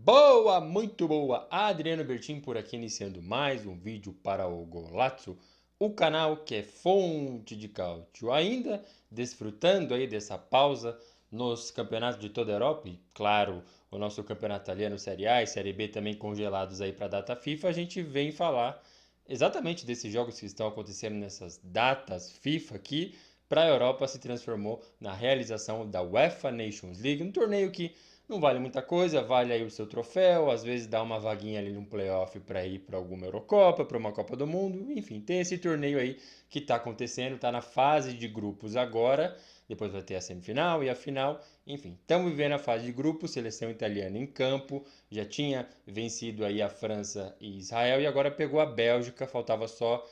Boa, muito boa! Adriano Bertin por aqui iniciando mais um vídeo para o Golazzo, o canal que é fonte de cálcio. Ainda desfrutando aí dessa pausa nos campeonatos de toda a Europa e, claro, o nosso campeonato italiano Série A e Série B também congelados aí para a data FIFA, a gente vem falar exatamente desses jogos que estão acontecendo nessas datas FIFA que para a Europa se transformou na realização da UEFA Nations League, um torneio que não vale muita coisa, vale aí o seu troféu, às vezes dá uma vaguinha ali num playoff para ir para alguma Eurocopa, para uma Copa do Mundo, enfim, tem esse torneio aí que está acontecendo, está na fase de grupos agora, depois vai ter a semifinal e a final, enfim, estamos vivendo a fase de grupos, seleção italiana em campo, já tinha vencido aí a França e Israel e agora pegou a Bélgica, faltava só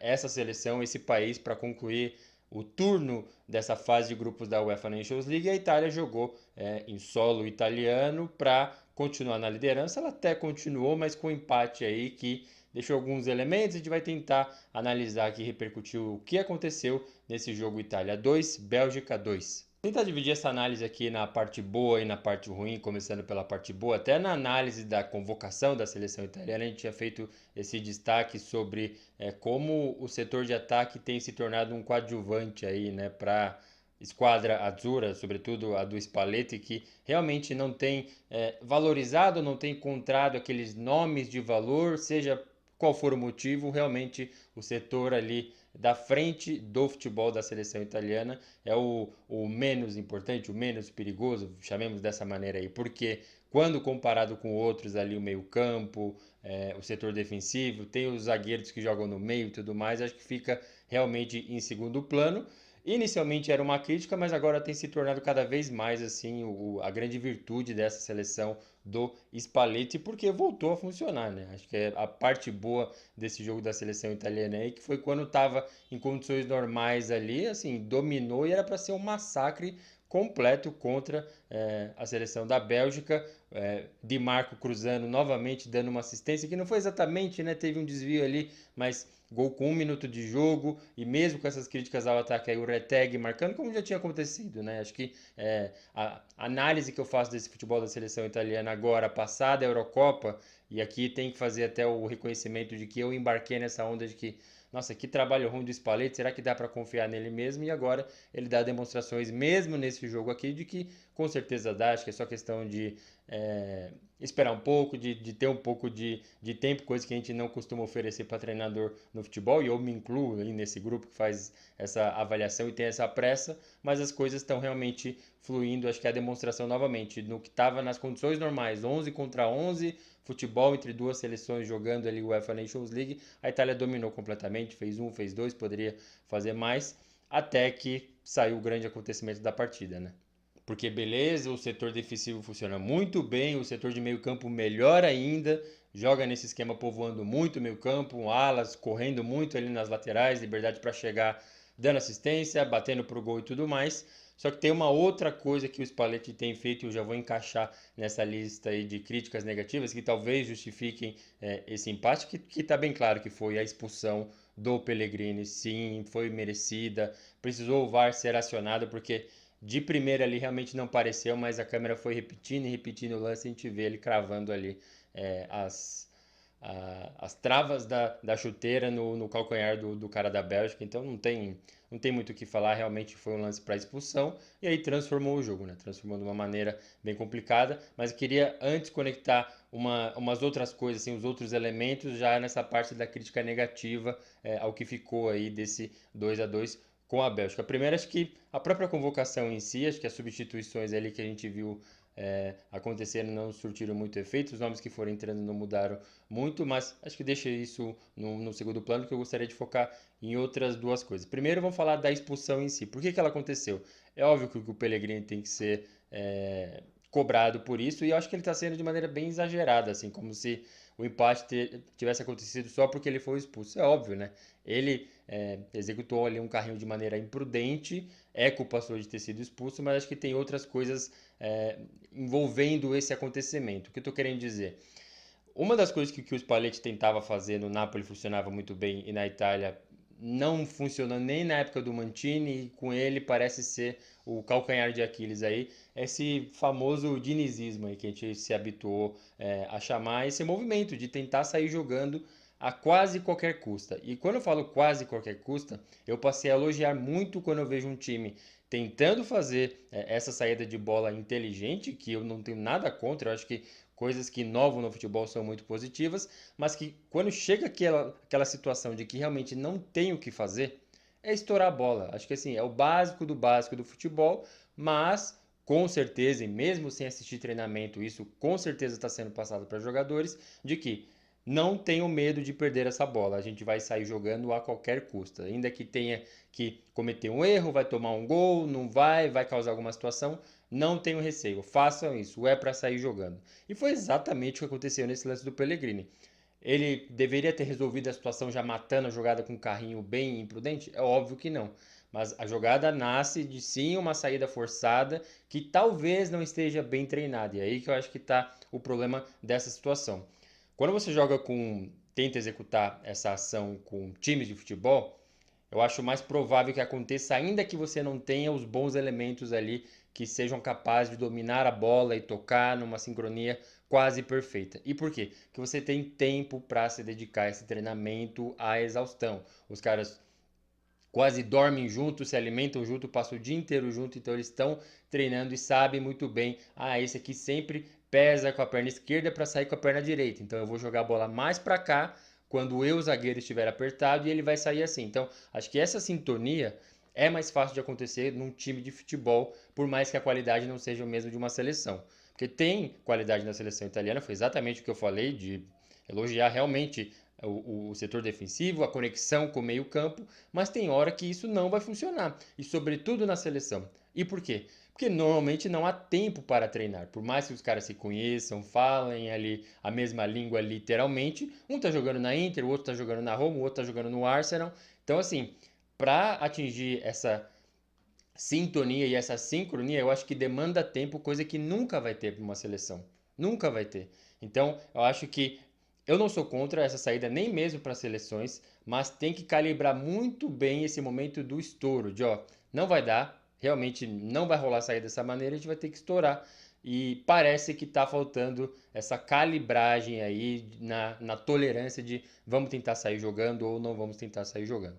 essa seleção, esse país para concluir o turno dessa fase de grupos da UEFA Nations League, a Itália jogou em solo italiano para continuar na liderança. Ela até continuou, mas com um empate aí que deixou alguns elementos. A gente vai tentar analisar aqui, repercutir o que aconteceu nesse jogo Itália 2, Bélgica 2. Tentar dividir essa análise aqui na parte boa e na parte ruim, começando pela parte boa, até na análise da convocação da seleção italiana, a gente tinha feito esse destaque sobre como o setor de ataque tem se tornado um coadjuvante aí, né, para esquadra azzurra, sobretudo a do Spalletti, que realmente não tem valorizado, não tem encontrado aqueles nomes de valor, seja qual for o motivo, realmente o setor ali da frente do futebol da seleção italiana é o menos importante, o menos perigoso, chamemos dessa maneira aí, porque quando comparado com outros ali, o meio-campo, o setor defensivo, tem os zagueiros que jogam no meio e tudo mais, acho que fica realmente em segundo plano. Inicialmente era uma crítica, mas agora tem se tornado cada vez mais assim a grande virtude dessa seleção do Spalletti, porque voltou a funcionar, né? Acho que é a parte boa desse jogo da seleção italiana aí, que foi quando estava em condições normais ali, assim, dominou e era para ser um massacre completo contra a seleção da Bélgica. Di Marco cruzando novamente, dando uma assistência que não foi exatamente, né? Teve um desvio ali, mas gol com 1 minuto de jogo e mesmo com essas críticas ao ataque aí o Retegui marcando como já tinha acontecido, né? Acho que a análise que eu faço desse futebol da seleção italiana agora, passada a Eurocopa, e aqui tem que fazer até o reconhecimento de que eu embarquei nessa onda de que nossa, que trabalho ruim do Spalletti, será que dá para confiar nele mesmo? E agora ele dá demonstrações, mesmo nesse jogo aqui, de que com certeza dá, acho que é só questão de esperar um pouco, de ter um pouco de tempo, coisa que a gente não costuma oferecer para treinador no futebol, e eu me incluo ali nesse grupo que faz essa avaliação e tem essa pressa, mas as coisas estão realmente fluindo, acho que é a demonstração novamente, no que estava nas condições normais, 11 contra 11, futebol entre duas seleções jogando ali o UEFA Nations League, a Itália dominou completamente, fez um, fez dois, poderia fazer mais, até que saiu o grande acontecimento da partida, né? Porque beleza, o setor defensivo funciona muito bem, o setor de meio campo melhor ainda, joga nesse esquema povoando muito o meio campo, um alas correndo muito ali nas laterais, liberdade para chegar dando assistência, batendo pro gol e tudo mais. Só que tem uma outra coisa que o Spalletti tem feito, e eu já vou encaixar nessa lista aí de críticas negativas, que talvez justifiquem esse empate, que está bem claro que foi a expulsão do Pellegrini, sim, foi merecida, precisou o VAR ser acionado, porque de primeira ali realmente não pareceu, mas a câmera foi repetindo e repetindo o lance, a gente vê ele cravando ali as travas da chuteira no calcanhar do cara da Bélgica, então não tem muito o que falar, realmente foi um lance para expulsão, e aí transformou o jogo, né? Transformou de uma maneira bem complicada, mas eu queria antes conectar umas outras coisas, assim, os outros elementos, já nessa parte da crítica negativa ao que ficou aí desse 2-2 com a Bélgica. A primeira, acho que a própria convocação em si, acho que as substituições ali que a gente viu acontecendo não surtiram muito efeito, os nomes que foram entrando não mudaram muito, mas acho que deixa isso no segundo plano, que eu gostaria de focar em outras duas coisas. Primeiro, vamos falar da expulsão em si. Por que ela aconteceu? É óbvio que o Pellegrini tem que ser cobrado por isso, e eu acho que ele está sendo de maneira bem exagerada, assim, como se o empate tivesse acontecido só porque ele foi expulso. É óbvio, né? Ele executou ali um carrinho de maneira imprudente, é culpa sua de ter sido expulso, mas acho que tem outras coisas envolvendo esse acontecimento. O que eu estou querendo dizer? Uma das coisas que o Spalletti tentava fazer no Napoli funcionava muito bem e na Itália não funcionou nem na época do Mancini, e com ele parece ser o calcanhar de Aquiles aí, esse famoso dinizismo aí que a gente se habituou a chamar esse movimento de tentar sair jogando a quase qualquer custa. E quando eu falo quase qualquer custa, eu passei a elogiar muito quando eu vejo um time tentando fazer essa saída de bola inteligente, que eu não tenho nada contra, eu acho que coisas que inovam no futebol são muito positivas, mas que quando chega aquela situação de que realmente não tem o que fazer, é estourar a bola. Acho que assim, é o básico do futebol, mas com certeza, e mesmo sem assistir treinamento, isso com certeza está sendo passado para jogadores, de que não tenham medo de perder essa bola. A gente vai sair jogando a qualquer custo. Ainda que tenha que cometer um erro, vai tomar um gol, não vai causar alguma situação, não tenham receio. Façam isso, é para sair jogando. E foi exatamente o que aconteceu nesse lance do Pellegrini. Ele deveria ter resolvido a situação já matando a jogada com um carrinho bem imprudente? É óbvio que não. Mas a jogada nasce de sim uma saída forçada que talvez não esteja bem treinada. E aí que eu acho que está o problema dessa situação. Quando você tenta executar essa ação com times de futebol, eu acho mais provável que aconteça, ainda que você não tenha os bons elementos ali que sejam capazes de dominar a bola e tocar numa sincronia quase perfeita. E por quê? Porque você tem tempo para se dedicar a esse treinamento à exaustão. Os caras quase dormem juntos, se alimentam junto, passam o dia inteiro junto, então eles estão treinando e sabem muito bem, esse aqui sempre pesa com a perna esquerda para sair com a perna direita, então eu vou jogar a bola mais para cá quando eu, zagueiro, estiver apertado e ele vai sair assim. Então, acho que essa sintonia é mais fácil de acontecer num time de futebol, por mais que a qualidade não seja o mesmo de uma seleção. Porque tem qualidade na seleção italiana, foi exatamente o que eu falei, de elogiar realmente o setor defensivo, a conexão com o meio-campo, mas tem hora que isso não vai funcionar, e sobretudo na seleção. E por quê? Porque normalmente não há tempo para treinar. Por mais que os caras se conheçam, falem ali a mesma língua literalmente, um tá jogando na Inter, o outro tá jogando na Roma, o outro tá jogando no Arsenal. Então assim, para atingir essa sintonia e essa sincronia, eu acho que demanda tempo, coisa que nunca vai ter para uma seleção. Nunca vai ter. Então, eu acho que eu não sou contra essa saída nem mesmo para seleções, mas tem que calibrar muito bem esse momento do estouro, de não vai dar, realmente não vai rolar sair dessa maneira, a gente vai ter que estourar. E parece que está faltando essa calibragem aí na tolerância de vamos tentar sair jogando ou não vamos tentar sair jogando.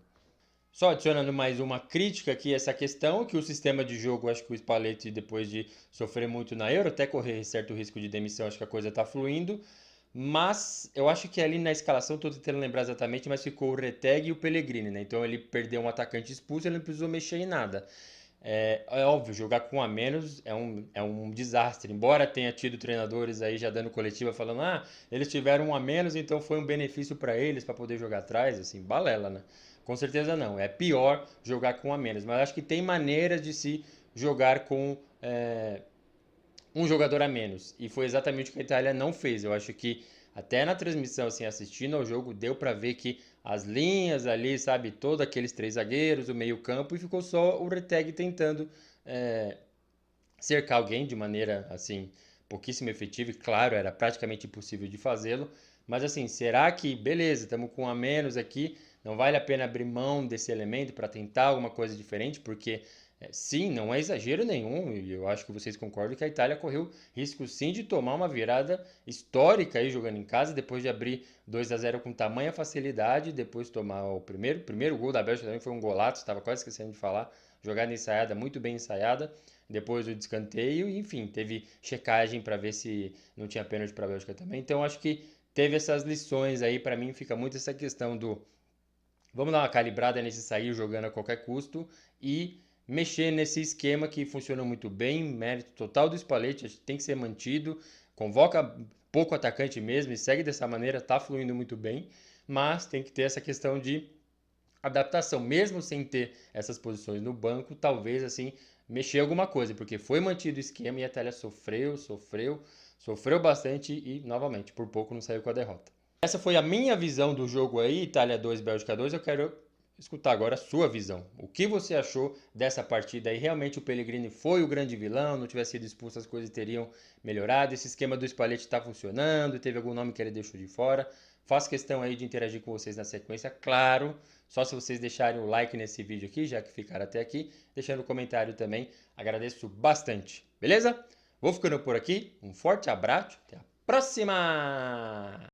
Só adicionando mais uma crítica aqui a essa questão, que o sistema de jogo, acho que o Spalletti, depois de sofrer muito na Euro, até correr certo risco de demissão, acho que a coisa está fluindo, mas eu acho que ali na escalação, estou tentando lembrar exatamente, mas ficou o Retegui e o Pellegrini, né? Então ele perdeu um atacante expulso, ele não precisou mexer em nada. É óbvio, jogar com um a menos é um desastre. Embora tenha tido treinadores aí já dando coletiva falando, eles tiveram um a menos, então foi um benefício para eles para poder jogar atrás, assim, balela, né? Com certeza não. É pior jogar com um a menos, mas acho que tem maneiras de se jogar com um jogador a menos. E foi exatamente o que a Itália não fez. Eu acho que até na transmissão, assim, assistindo ao jogo, deu para ver que as linhas ali, sabe, todos aqueles três zagueiros, o meio-campo, e ficou só o Retegui tentando é, cercar alguém de maneira, assim, pouquíssimo efetiva. E claro, era praticamente impossível de fazê-lo. Mas assim, será que, beleza, estamos com um a menos aqui, não vale a pena abrir mão desse elemento para tentar alguma coisa diferente? Porque sim, não é exagero nenhum, e eu acho que vocês concordam que a Itália correu risco sim de tomar uma virada histórica aí jogando em casa, depois de abrir 2-0 com tamanha facilidade, depois tomar o primeiro gol da Bélgica também foi um golaço, estava quase esquecendo de falar, jogada ensaiada, muito bem ensaiada, depois o descanteio, e enfim, teve checagem para ver se não tinha pênalti para a Bélgica também, então acho que teve essas lições aí, para mim fica muito essa questão do vamos dar uma calibrada nesse sair jogando a qualquer custo e mexer nesse esquema que funciona muito bem, mérito total do Spalletti, acho que tem que ser mantido, convoca pouco atacante mesmo e segue dessa maneira, tá fluindo muito bem, mas tem que ter essa questão de adaptação, mesmo sem ter essas posições no banco, talvez assim mexer alguma coisa, porque foi mantido o esquema e a Itália sofreu bastante e novamente por pouco não saiu com a derrota. Essa foi a minha visão do jogo aí, Itália 2, Bélgica 2. Eu quero escutar agora a sua visão. O que você achou dessa partida aí? Realmente o Pellegrini foi o grande vilão? Não tivesse sido expulso, as coisas teriam melhorado? Esse esquema do Spalletti está funcionando? Teve algum nome que ele deixou de fora? Faço questão aí de interagir com vocês na sequência, claro. Só se vocês deixarem o like nesse vídeo aqui, já que ficaram até aqui, deixando o comentário também, agradeço bastante, beleza? Vou ficando por aqui, um forte abraço, até a próxima!